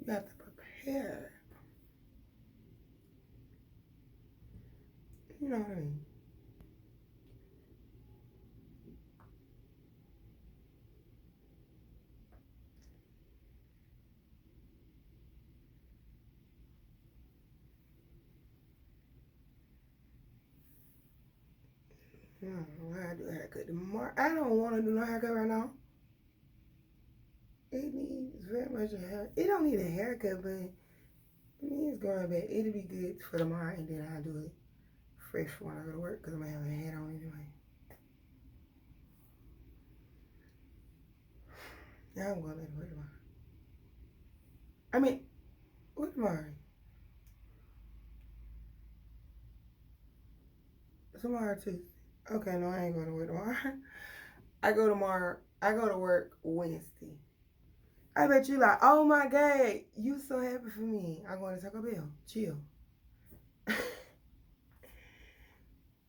You have to prepare. You know what I mean? I don't know why I do a haircut tomorrow. I don't want to do no haircut right now. It needs very much a hair. It don't need a haircut, but I mean, it's going back. It'll be good for tomorrow, and then I'll do it fresh when I go to work because I'm going to have a hat on anyway. Now I'm going back to work tomorrow. I mean, what tomorrow? Tomorrow, Tuesday. Okay, no, I ain't going to work tomorrow. I go tomorrow. I go to work Wednesday. I bet you like, oh my God, you so happy for me. I'm going to Taco Bell. Chill.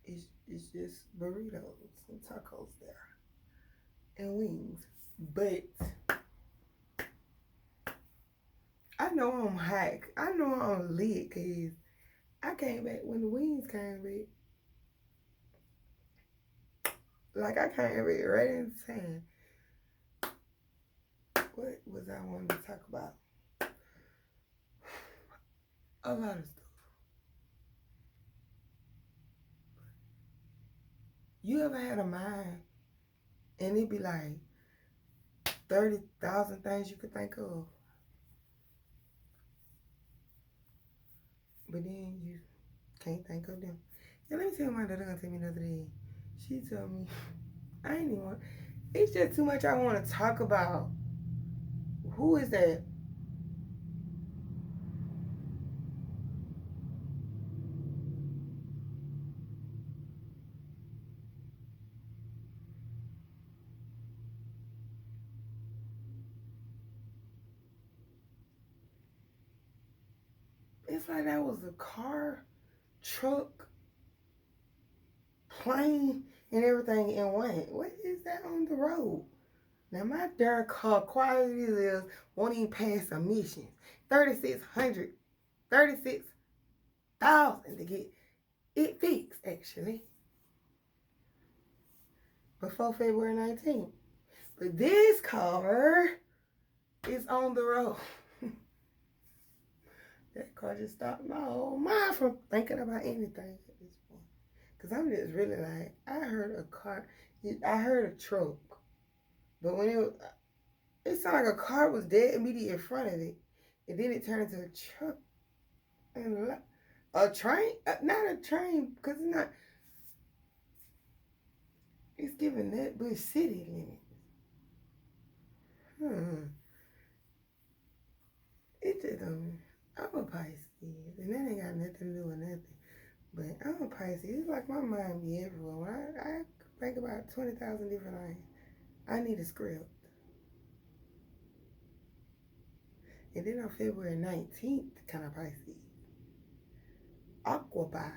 it's just burritos and tacos there. And wings. But I know I'm hot. I know I'm lit because I came back when the wings came back. Like I came back right in time. What was I wanting to talk about? A lot of stuff. You ever had a mind and it be like 30,000 things you could think of, but then you can't think of them? And let me tell you, my daughter gonna tell me the other day. She told me, I ain't even want. It's just too much I want to talk about. Who is that? It's like that was a car, truck, plane, and everything in one. What is that on the road? Now my darn car, quiet as it is, won't even pass emissions. 3,600, 36,000 to get it fixed, actually, before February 19th. But this car is on the road. That car just stopped my whole mind from thinking about anything at this point. Because I'm just really like, I heard a car, I heard a truck. But when it sounded like a car was dead immediately in front of it. And then it turned into a truck. And a train? Not a train, because it's not. It's giving that Bush City limits. It just I'm a Pisces, and that ain't got nothing to do with nothing. But I'm a Pisces. It's like my mind be everywhere. When I think about 20,000 different things, I need a script. And then on February 19th, kind of Pisces. Aquaby.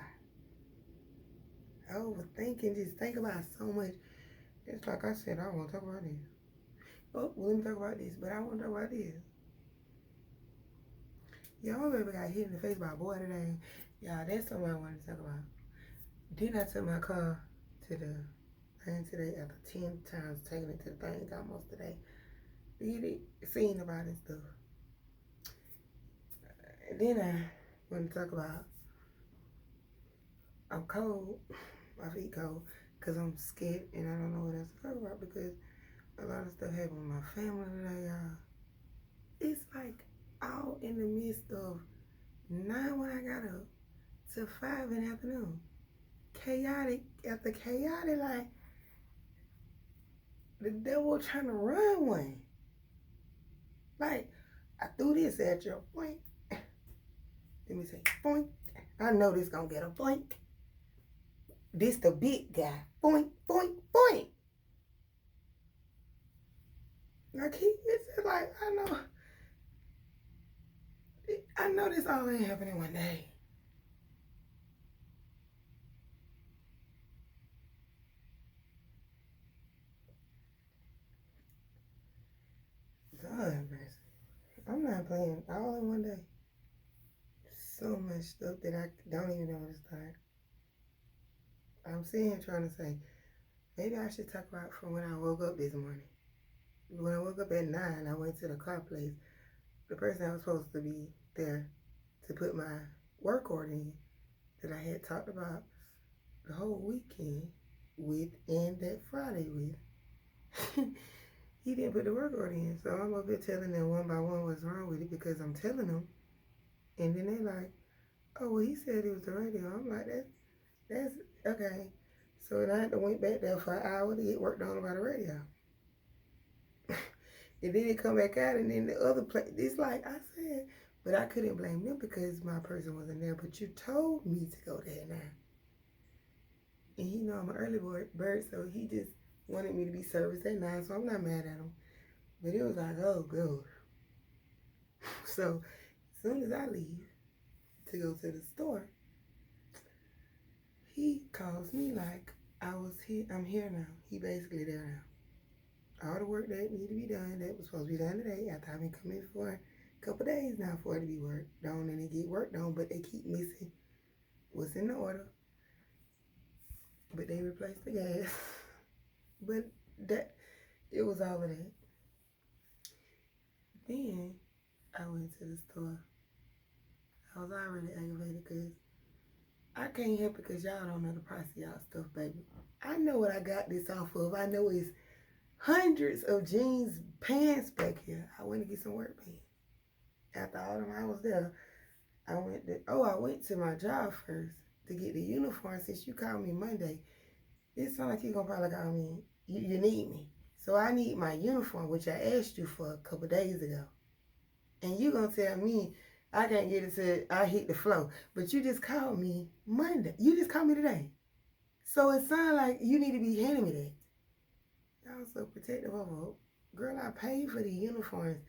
Overthinking, just think about so much. It's like I said, I want to talk about this. Oh, well, let me talk about this, but I want to talk about this. Yeah, my baby got hit in the face by a boy today. Yeah, that's something I wanted to talk about. Then I took my car to the thing today after 10 times taking it to the thing almost today. Did it, seen about it stuff. And then I want to talk about, I'm cold, my feet cold, because I'm scared and I don't know what else to talk about because a lot of stuff happened with my family today, y'all. It's like all in the midst of 9 when I got up to 5 in the afternoon. Chaotic after chaotic, like the devil trying to run one. Like, I threw this at you, boink. Let me say, boink. I know this gonna get a boink. This the big guy, boink, boink, boink. Like it's just like, I know this all ain't happening one day. God mercy. I'm not playing all in one day. So much stuff that I don't even know where to start. I'm sitting here trying to say, maybe I should talk about from when I woke up this morning. When I woke up at 9, I went to the car place. The person I was supposed to be there to put my work order in that I had talked about the whole weekend with and that Friday with. He didn't put the work order in. So I'm up here telling them one by one what's wrong with it because I'm telling them. And then they're like, oh, well, he said it was the radio. I'm like, that's okay. So then I had to went back there for an hour to get work done by the radio. And then it come back out, and then the other place, it's like I said, but I couldn't blame them because my person wasn't there. But you told me to go there now. And he know I'm an early bird, so he just wanted me to be serviced at 9, so I'm not mad at him. But it was like, oh, good. So as soon as I leave to go to the store, he calls me like I'm here now. He basically there now. All the work that need to be done, that was supposed to be done today, after I've been coming for a couple days now for it to be worked done, and it get worked on, but they keep missing what's in the order. But they replaced the gas. But it was all of that. Then I went to the store. I was already aggravated because I can't help it because y'all don't know the price of y'all stuff, baby. I know what I got this off of. I know it's hundreds of jeans, pants back here. I went to get some work pants. After all the time I was there, I went to my job first to get the uniform. Since you called me Monday, it sounds like you're going to probably call me, you need me. So I need my uniform, which I asked you for a couple days ago. And you going to tell me I can't get it till I hit the flow. But you just called me Monday. You just called me today. So it sounds like you need to be handing me that. Y'all so protective of a girl. I paid for the uniforms,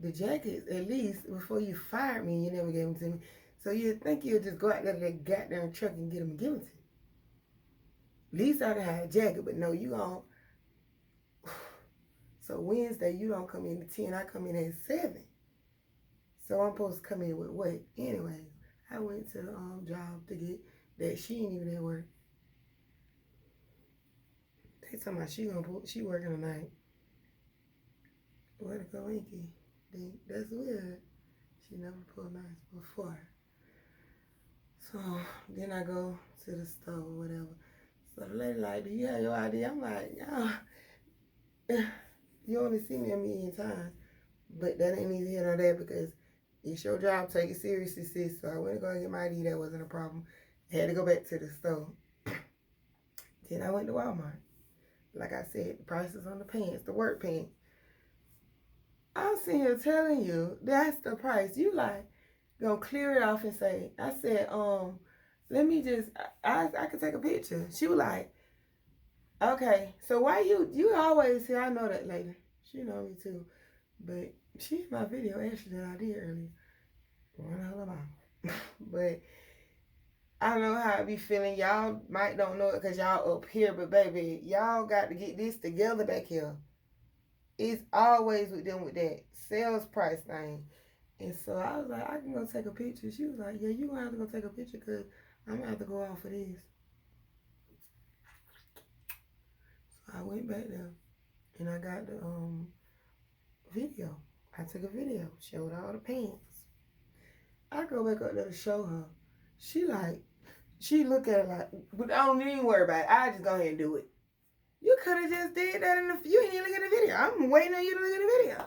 the jackets, at least before you fired me. You never gave them to me. So you'd think you'd just go out there to that goddamn truck and get them and give them to me. At least I could have a jacket, but no, you don't. So Wednesday, you don't come in at 10, I come in at 7. So I'm supposed to come in with what? Anyways, I went to the job to get that. She ain't even at work. They talking about she working tonight. Where to go, Inky? That's weird. She never pulled nice before. So then I go to the store or whatever. So the lady like, do you have your ID? I'm like, yeah. You only see me a million times. But that ain't neither here nor there because it's your job, take it seriously, sis. So I went to go and get my ID. That wasn't a problem. I had to go back to the store. Then I went to Walmart. Like I said, the prices on the pants, the work pants. I'm sitting here telling you that's the price. You like gonna clear it off and say, I said, let me just, I could take a picture. She was like, okay, so why you always here? I know that lady. She know me too. But she in my video actually that I did earlier. One hell of a But I know how I be feeling. Y'all might don't know it because y'all up here, but baby, y'all got to get this together back here. It's always with them with that sales price thing. And so I was like, I can go take a picture. She was like, yeah, you gonna have to go take a picture because I'm gonna have to go off of this. So I went back there and I got the video. I took a video, showed all the pants. I go back up there to show her. She look at it like, but I don't even worry about it. I just go ahead and do it. You could have just did that you ain't even look at the video. I'm waiting on you to look at the video.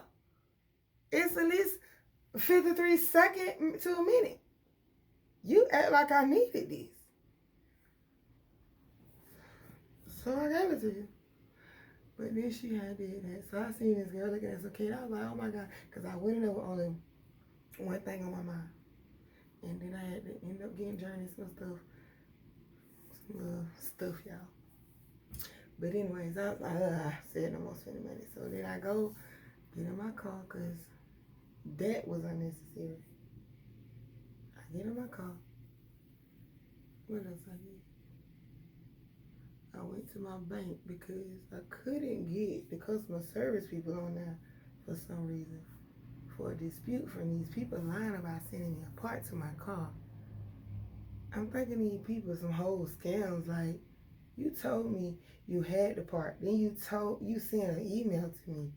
It's at least 53 seconds to a minute. You act like I needed this. So I gave it to you. But then she had did that. So I seen this girl looking at some kid. I was like, oh my God. Because I went in there with only one thing on my mind. And then I had to end up getting Journey some stuff. Some little stuff, y'all. But anyways, I was like, I said no more spending money. So then I go get in my car because that was unnecessary. I get in my car. What else I did? I went to my bank because I couldn't get the customer service people on there for some reason. for a dispute from these people lying about sending me a part to my car. I'm thinking these people some whole scams. Like, you told me you had the part, then you sent an email to me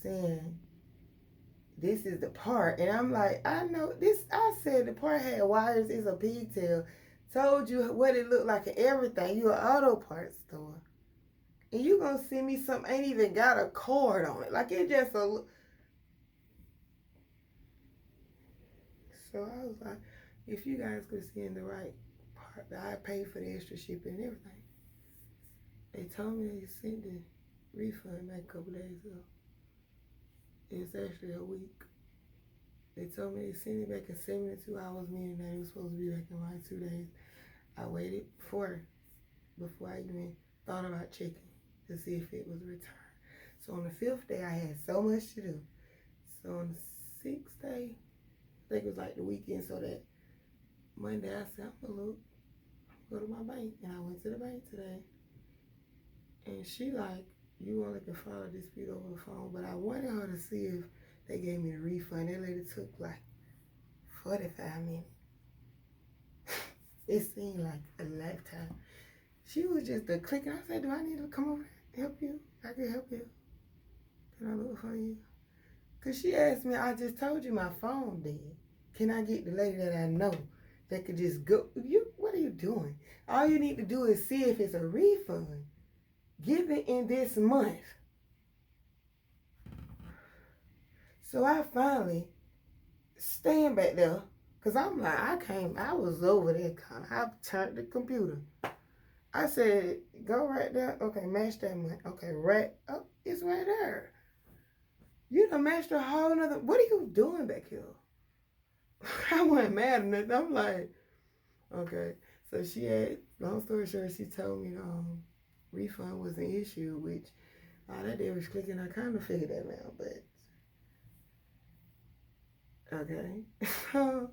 saying this is the part, and I'm like, I know this. I said the part had wires. It's a pigtail. Told you what it looked like and everything. You an auto parts store, and you gonna send me something ain't even got a cord on it. Like, it just a. So I was like, if you guys could send the right part, I paid for the extra shipping and everything. They told me they sent the refund back a couple days ago. It's actually a week. They told me they sent it back in 72 hours, meaning that it was supposed to be back in like 2 days. I waited before I even thought about checking to see if it was returned. So on the 5th day, I had so much to do. So on the 6th day, I think it was like the weekend, so that Monday I said, I'm gonna go to my bank. And I went to the bank today. And she like, you only can file a dispute over the phone. But I wanted her to see if they gave me the refund. That lady took like 45 minutes. It seemed like a lifetime. She was just a clicking. I said, do I need to come over and help you? I can help you. Can I look for you? Because she asked me, I just told you my phone dead. Can I get the lady that I know that could just go? What are you doing? All you need to do is see if it's a refund. Give it in this month. So I finally stand back there, because I'm like, I was over that kind. I turned the computer. I said, go right there. Okay, match that month. Okay, right up. It's right there. You done matched a whole nother. What are you doing back here? I wasn't mad or nothing. I'm like, okay. So she had, long story short, she told me refund was an issue, which all that did was clicking. I kind of figured that out, but okay. So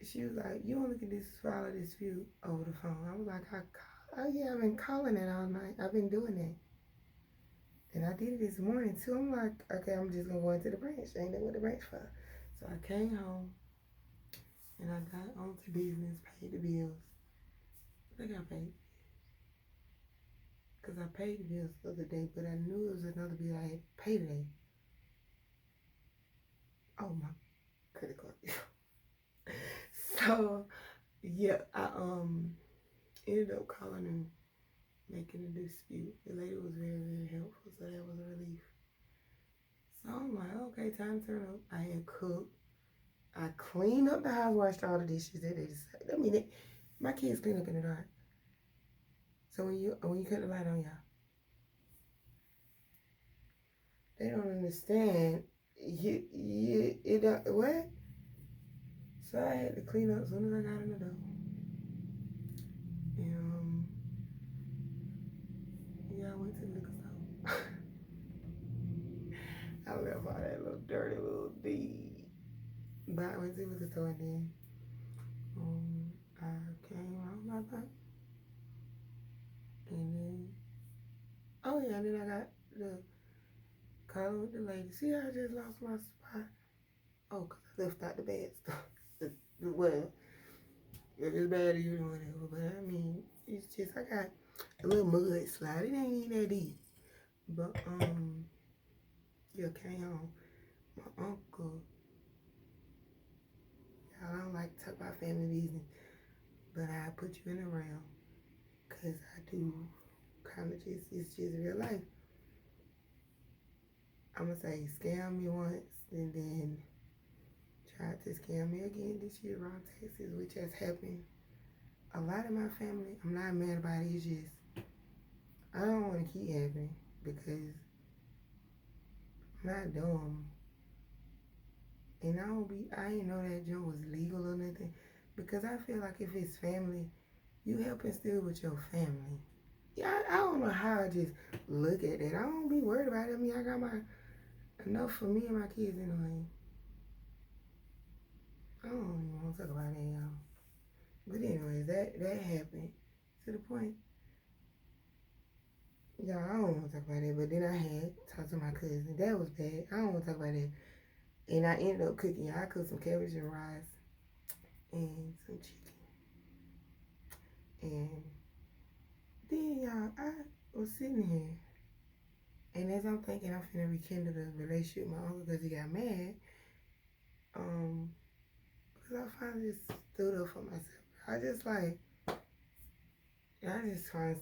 she was like, you only can file a dispute over the phone. I was like, yeah, I've been calling it all night. I've been doing that. And I did it this morning too. I'm like, okay, I'm just gonna go into the branch. Ain't that what the branch for? So I came home and I got on to business, paid the bills. I think I paid. Because I paid the bills the other day, but I knew it was another bill I had paid today. Oh, my credit card. So, yeah, I ended up calling and making a dispute. The lady was very, very helpful, so that was a relief. So I'm like, okay, time to turn up. I had cooked. I cleaned up the house, washed all the dishes that they decided. I mean, my kids clean up in the dark. So when you cut the light on, y'all, they don't understand. It don't, what? So I had to clean up as soon as I got in the door. And yeah, I went to the liquor store. I left all that little dirty little deed. But I went to the liquor store and then I came on my bike. And then, oh yeah, and then I got the call with the lady. See, I just lost my spot. Oh, because I left out the bad stuff. Well, if it's bad, you know, whatever. But I mean, it's just, I got a little mud slide. It ain't even that deep. But, yeah, came home. My uncle, I don't like to talk about family business, but I put you in the realm. Because I do kind of just, it's just real life. I'm going to say, scam me once, and then tried to scam me again this year around Texas, which has happened a lot in my family. I'm not mad about it. It's just, I don't want to keep happening because I'm not dumb. And I ain't know that joint was legal or nothing, because I feel like if it's family, you helping still with your family. Yeah, I don't know how I just look at that. I don't be worried about it. I mean, I got enough for me and my kids anyway. I don't even want to talk about that, y'all. But anyways, that happened to the point. Y'all, I don't want to talk about it. But then I had talked to my cousin. That was bad. I don't want to talk about it. And I ended up cooking. I cooked some cabbage and rice and some chicken. And then, y'all, I was sitting here. And as I'm thinking I'm finna rekindle the relationship with my uncle because he got mad, because I finally just stood up for myself. I just finally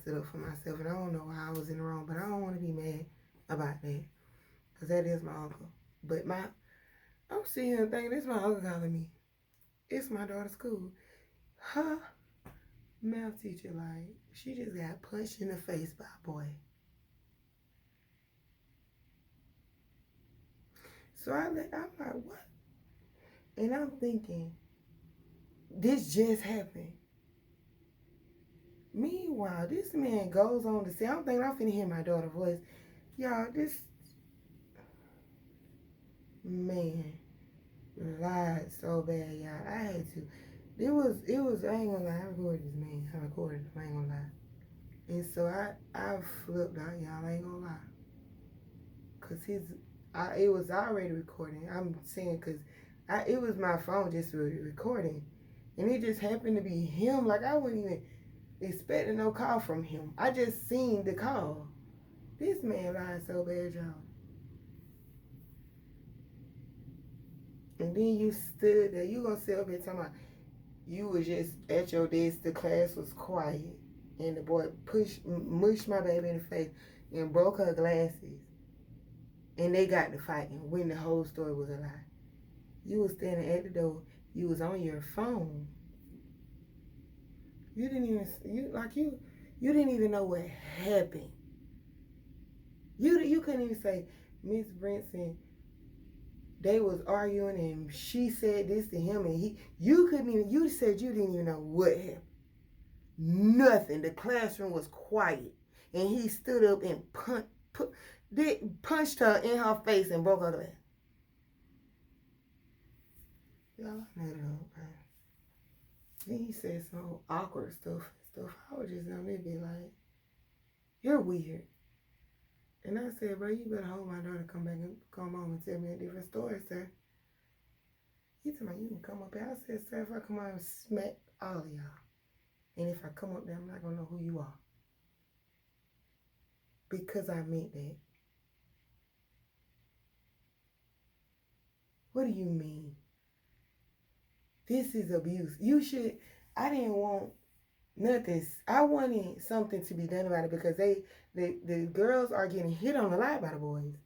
stood up for myself, and I don't know how I was in the wrong, but I don't want to be mad about that because that is my uncle. But I'm sitting here thinking, this my uncle calling me. It's my daughter's school. Her math teacher, like, she just got punched in the face by a boy. So I'm like, what? And I'm thinking, this just happened. Meanwhile, this man goes on to say, I'm thinking I'm finna hear my daughter's voice. Y'all, this man lied so bad, y'all. I had to. I ain't gonna lie, I recorded this man. I recorded him, I ain't gonna lie. And so I flipped out, y'all, I ain't gonna lie. Cause it was already recording. I'm saying, cause it was my phone just recording. And it just happened to be him. Like, I wasn't even expecting no call from him. I just seen the call. This man lied so bad, y'all. And then you stood there. You gonna sit up here talking about you was just at your desk. The class was quiet, and the boy mushed my baby in the face and broke her glasses. And they got to fighting when the whole story was a lie. You was standing at the door. You was on your phone. You didn't even know what happened. You couldn't even say, Miss Brinson, they was arguing and she said this to him and you said you didn't even know what happened. Nothing. The classroom was quiet. And he stood up and punched her in her face and broke her glass. Y'all, I made it up, man. Then he said some awkward stuff. I was just on it be like, you're weird. And I said, bro, you better hold my daughter come home and tell me a different story, sir. He told me, you can come up here. I said, sir, if I come out and smack all of y'all. And if I come up there, I'm not going to know who you are. Because I meant that. What do you mean? This is abuse. I didn't want nothing. I wanted something to be done about it because the girls are getting hit on a lot by the boys.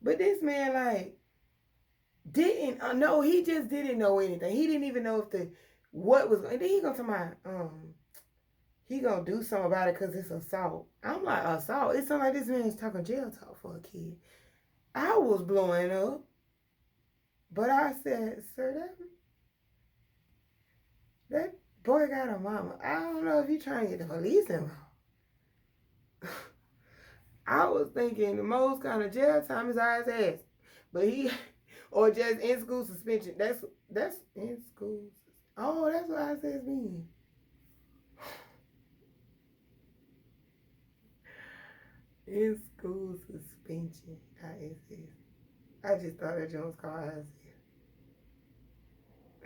But this man, like, didn't know. He just didn't know anything. He didn't even know what was. And then he gonna tell my he gonna do something about it because it's assault. I'm like, assault? It sounds like this man's talking jail talk for a kid. I was blowing up, but I said, sir, that boy got a mama. I don't know if you trying to get the police involved. I was thinking the most kind of jail time is his ass, but or just in school suspension. That's in school. Oh, that's what I says mean. In school suspension. I just thought that Jones called ISS.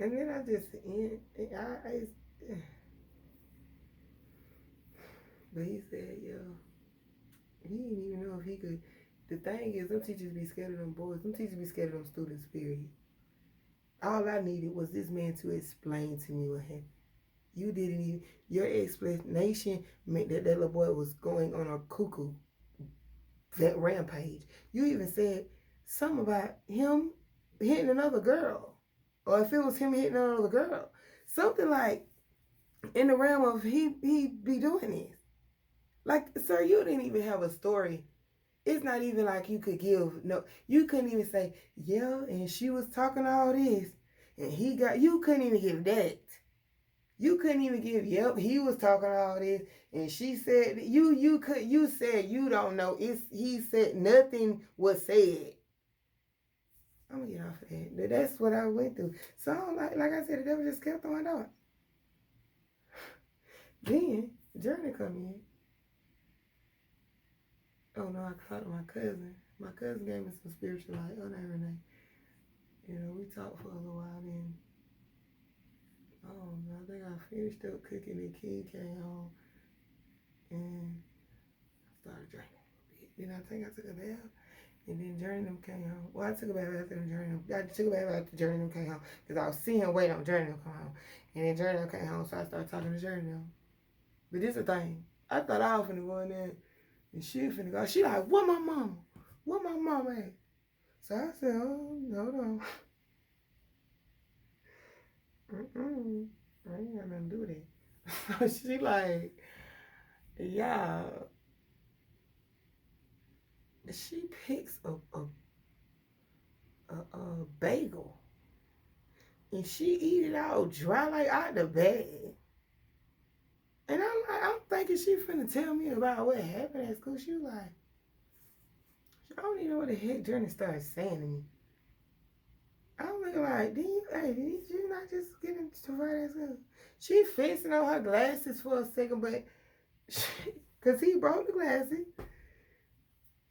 And then but he said, yo, he didn't even know if he could. The thing is, them teachers be scared of them boys. Them teachers be scared of them students, period. All I needed was this man to explain to me what happened. You didn't even, your explanation meant that little boy was going on a cuckoo that rampage. You even said something about him hitting another girl. Or if it was him hitting another girl. Something like in the realm of he be doing this. Like, sir, you didn't even have a story. It's not even like you could give, no, you couldn't even say, yeah, and she was talking all this. And you couldn't even give that. You couldn't even give, yep, he was talking all this. And she said, you said you don't know. He said nothing was said. I'm gonna get off of that. That's what I went through. So like I said, the devil just kept throwing out. Then Journey come in. Oh no, I called my cousin. My cousin gave me some spiritual light. Oh, no, Renee. You know, we talked for a little while then. I think I finished up cooking and King came home and started drinking a little bit. Then I think I took a bath. And then Journey them came home. Well, I took a bath after the Journey them. I took a bath after Journey them came home. Because I was seeing him waiting on Journey them come home. And then Journey them came home, so I started talking to Journey them. But this is the thing. I thought I was finna go in there and she finna go. She like, what my mama? What my mama at? So I said, oh, no. I ain't got nothing to do with it. So she like, yeah. She picks a bagel and she eat it all dry like out the bag. And I'm thinking she finna tell me about what happened at school. She was like, I don't even know what the heck Journey started saying to me. I'm looking like, did you not just get into right at school? She fixing on her glasses for a second, but because he broke the glasses.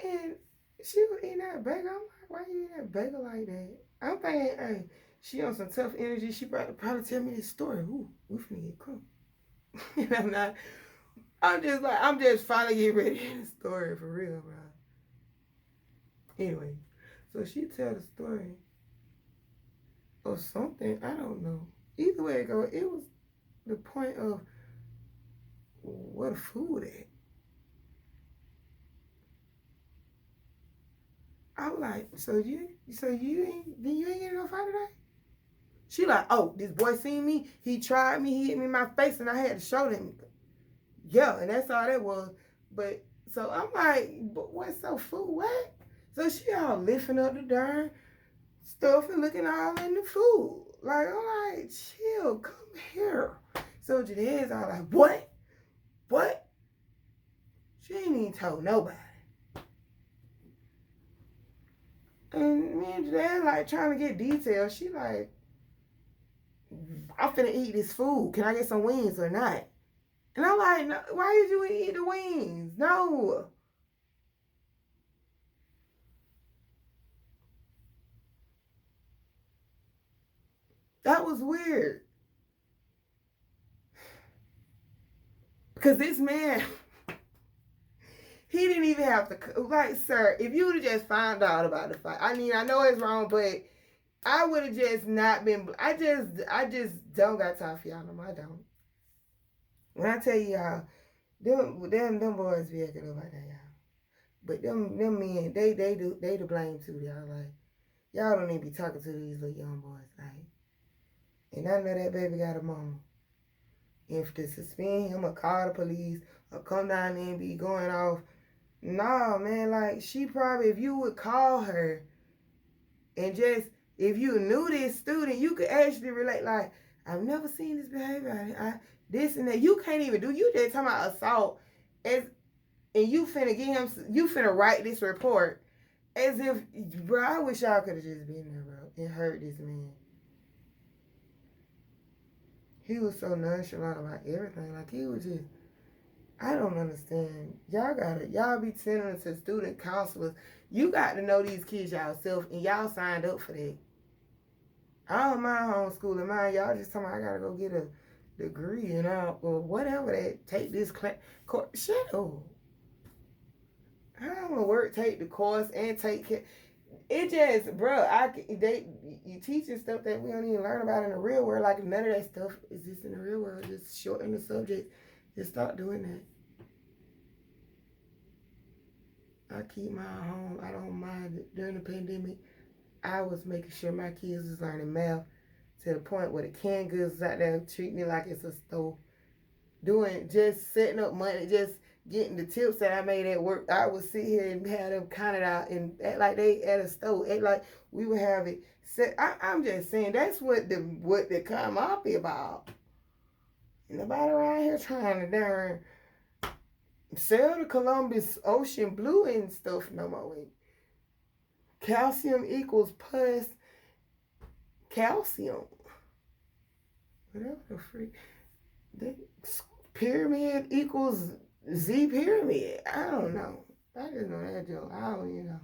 And she was eating that bagel. I'm like, why you eating that bagel like that? I'm thinking, hey, she on some tough energy. She probably tell me this story. Ooh, we finna get cooked. And I'm just finally getting ready to hear the story for real, bro. Anyway, so she tell the story or something. I don't know. Either way it go, it was the point of where the food at. I was like, so you ain't get no fight today? She like, oh, this boy seen me. He tried me. He hit me in my face, and I had to show them. Yeah, and that's all that was. But so I'm like, but what's so food? What? So she all lifting up the darn stuff and looking all in the food. Like, I'm like, chill, come here. So Jaded's all like, what? What? She ain't even told nobody. And me and Jaded like trying to get details. She like, I'm finna eat this food. Can I get some wings or not? And I'm like, no, why did you eat the wings? No. That was weird. Because this man, he didn't even have to, like, sir, if you would have just found out about the fight, I mean, I know it's wrong, but I would have just not been, I just don't got time for y'all no more. I don't. When I tell y'all, them boys be acting up like that, y'all. But them men, they the blame too, y'all. Like, y'all don't even be talking to these little young boys, like. And I know that baby got a mama. If to suspend him or call the police or come down there and be going off, nah, man, like, she probably, if you would call her and just, if you knew this student, you could actually relate, like, I've never seen this behavior. This and that. You can't even do, you just talking about assault and you finna get him, you finna write this report as if, bro, I wish y'all could have just been there, bro, and heard this man. He was so nonchalant about everything. Like, he was just, I don't understand. Y'all be sending them to student counselors. You got to know these kids yourself, and y'all signed up for that. I don't mind homeschooling mine. Y'all just tell me I got to go get a degree and all, or whatever that, take this class. Shut up. I don't want to work, take the course, and take care. It just, bro, you teaching stuff that we don't even learn about in the real world. Like, none of that stuff exists in the real world. Just shorten the subject. Just stop doing that. I keep mine home. I don't mind it. During the pandemic, I was making sure my kids was learning math to the point where the canned goods was out there treat me like it's a store. Just setting up money, just getting the tips that I made at work. I would sit here and have them counted out and act like they at a store. Act like we would have it set. I'm just saying that's what the come up be about. Ain't nobody around here trying to darn sell the Columbus Ocean Blue and stuff no more. Calcium equals plus calcium. Whatever the freak. Pyramid equals Z pyramid. I don't know. I just know that joke. I don't,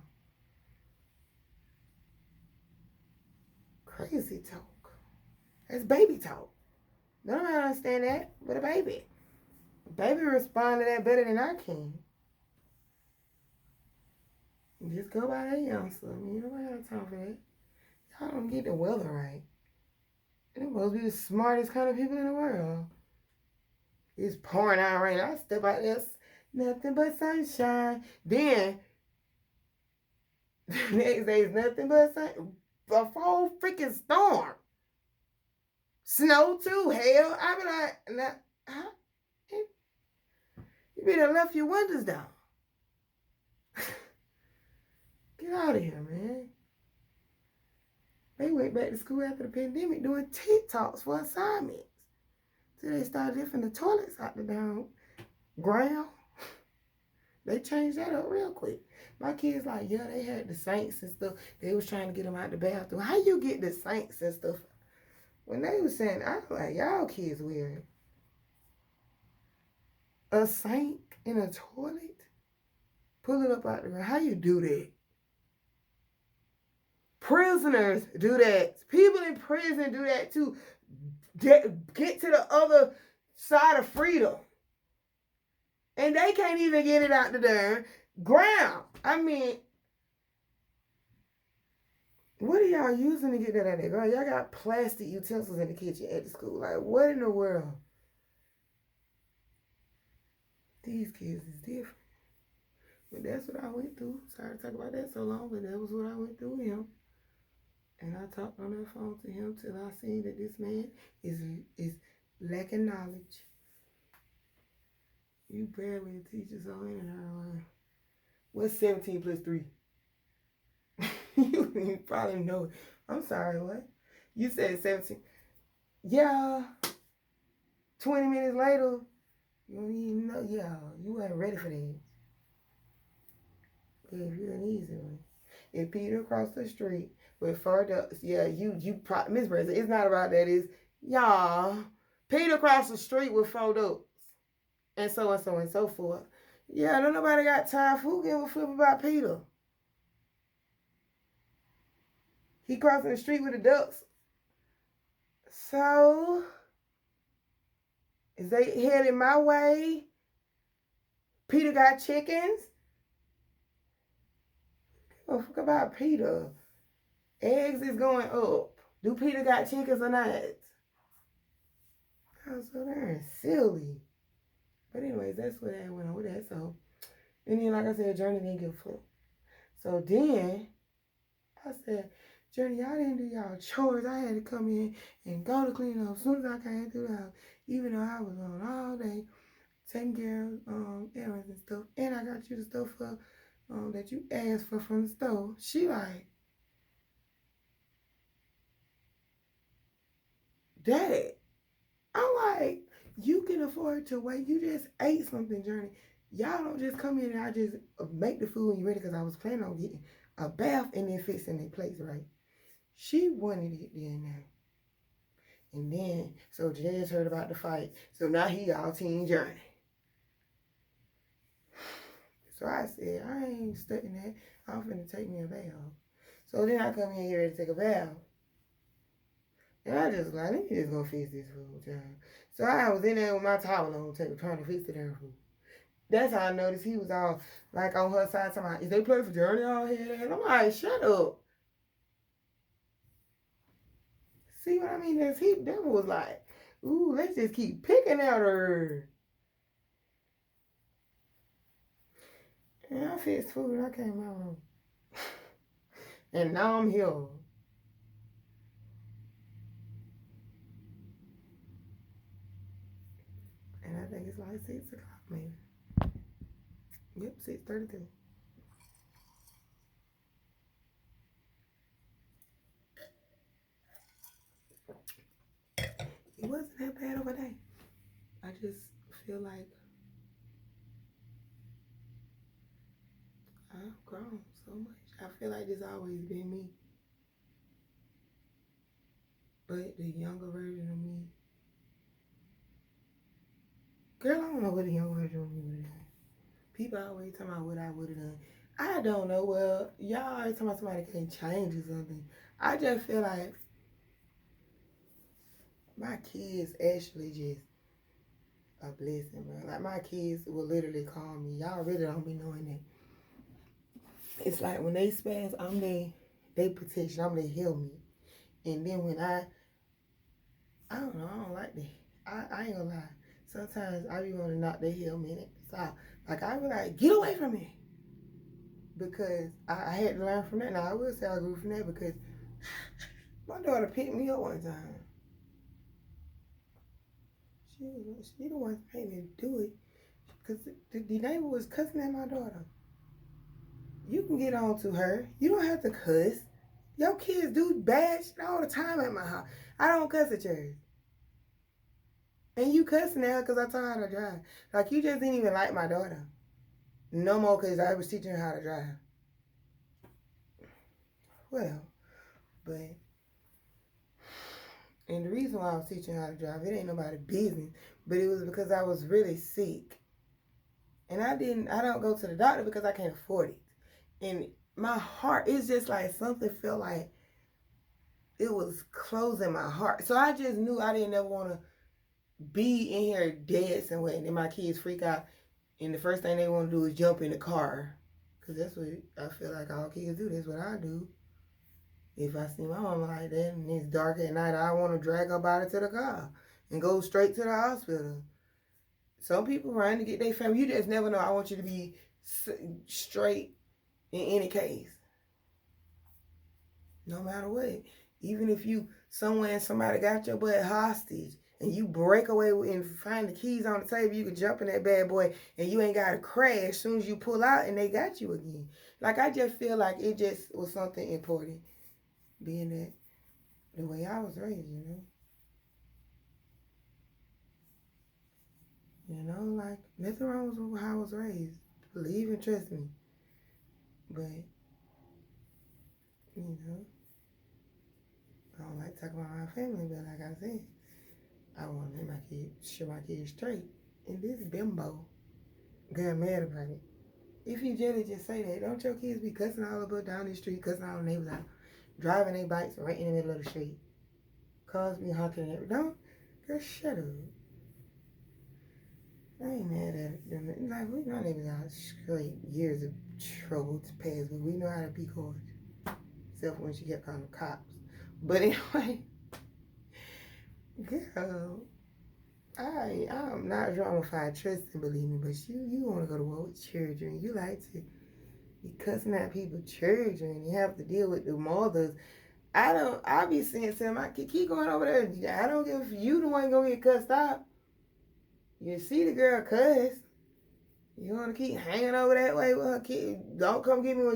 crazy talk. That's baby talk. Nobody understand that but a baby. A baby respond to that better than I can. Just go by that youngster. I mean, nobody got time for that. Y'all don't get the weather right. They're supposed to be the smartest kind of people in the world. It's pouring out rain. I step out there, nothing but sunshine. Then, the next day is nothing but a whole freaking storm. Snow too, hell. I be like, nah, huh? You better left your windows down. Get out of here, man. They went back to school after the pandemic doing TikToks for assignments. So they started lifting the toilets out the down ground. They changed that up real quick. My kids like, yeah, they had the saints and stuff. They was trying to get them out the bathroom. How you get the saints and stuff? When they was saying, I was like, y'all kids weird. A saint in a toilet? Pull it up out the ground. How you do that? Prisoners do that. People in prison do that too. Get to the other side of freedom. And they can't even get it out the darn ground. I mean, what are y'all using to get that out there? Girl, y'all got plastic utensils in the kitchen at the school. Like, what in the world? These kids is different. But that's what I went through. Sorry to talk about that so long, but that was what I went through with him. And I talked on that phone to him till I seen that this man is lacking knowledge. You barely a teacher, so anyhow. What's 17 plus 3? You probably know it. I'm sorry, what? You said 17. Yeah. 20 minutes later, you don't even know. Yeah, you weren't ready for that. If you're an easy one. If Peter across the street with 4 ducks, yeah, Miss Branson, it's not about that. It's, y'all, Peter across the street with 4 ducks. And so and so and so forth. Yeah, don't nobody got time for who give a flip about Peter. He crossing the street with the ducks. So, is they headed my way? Peter got chickens? Oh, fuck about Peter. Eggs is going up. Do Peter got chickens or not? Oh, so they're silly. But anyways, that's what I went on with that. So, and then like I said, Journey didn't give a flip. So then, I said, Journey, y'all didn't do y'all chores. I had to come in and go to clean up as soon as I came through the house. Even though I was on all day taking care of errands and stuff. And I got you the stuff for, that you asked for from the store. She like, Dad. I'm like, you can afford to wait. You just ate something, Journey. Y'all don't just come in and I just make the food and you ready because I was planning on getting a bath and then fixing their place, right? She wanted it then now. And then, so Jazz heard about the fight. So now he all Team Journey. So I said, I ain't studying that. I'm finna take me a bath. So then I come in here ready to take a bath. And I just like, let me just go fix this food, child. So I was in there with my towel on, trying to fix the damn food. That's how I noticed he was all like on her side, talking about, is they play for Journey all here? And I'm like, shut up. See what I mean? That was like, ooh, let's just keep picking at her. And I fixed food and I came home. And now I'm here. And I think it's like 6 o'clock maybe. Yep, 6:32. It wasn't that bad of a day. I just feel like I've grown so much. I feel like this always been me. But the younger version of me. Girl, I don't know what the younger version of me would have done. People always talking about what I would have done. I don't know. Well, y'all always talking about somebody can't change or something. I just feel like my kids actually just a blessing, bro. Like my kids will literally call me. Y'all really don't be knowing that. It's like when they spaz, I'm they protection. I'm they heal me. And then when I don't know, I don't like that. I ain't gonna lie. Sometimes I be want to knock their heel minute. So like I be like, get away from me. Because I had to learn from that. Now I will say I grew from that because my daughter picked me up one time. She the one that made me do it. Because the neighbor was cussing at my daughter. You can get on to her. You don't have to cuss. Your kids do bad shit all the time at my house. I don't cuss at yours. And you cussing at her because I taught her to drive. Like, you just didn't even like my daughter. No more because I was teaching her how to drive. Well, but... And the reason why I was teaching her how to drive, it ain't nobody's business. But it was because I was really sick. And I don't go to the doctor because I can't afford it. And my heart, it's just like something felt like it was closing my heart. So I just knew I didn't ever want to be in here dancing with, and then my kids freak out, and the first thing they want to do is jump in the car, because that's what I feel like all kids do. That's what I do. If I see my mama like that and it's dark at night, I want to drag her body to the car and go straight to the hospital. Some people run to get their family. You just never know. I want you to be straight in any case, no matter what. Even if you somewhere and somebody got your butt hostage and you break away and find the keys on the table, you can jump in that bad boy and you ain't got to crash as soon as you pull out and they got you again. Like, I just feel like it just was something important, being that the way I was raised, you know. You know, like, nothing wrong with how I was raised. Believe and trust me. But, you know, I don't like talking about my family, but like I said, I want to make my kids, show my kids straight. And this bimbo got mad about it. If you just say that, don't your kids be cussing all about down the street, cussing all the neighbors out, driving their bikes right in the middle of the street. Cars be honking and everything. Don't, girl, shut up. I ain't mad at them. Like, we know they was out straight years of trouble to pass, but we know how to be cordial. Except when she kept calling the cops. But anyway, girl, I'm not dramified, trust and believe me, but you want to go to war with children. You like to be cussing at people, children. You have to deal with the mothers. I be saying to them, I keep going over there. I don't give if you the one gonna get cussed out. You see the girl cuss. You want to keep hanging over that way with her kid. Don't come get me when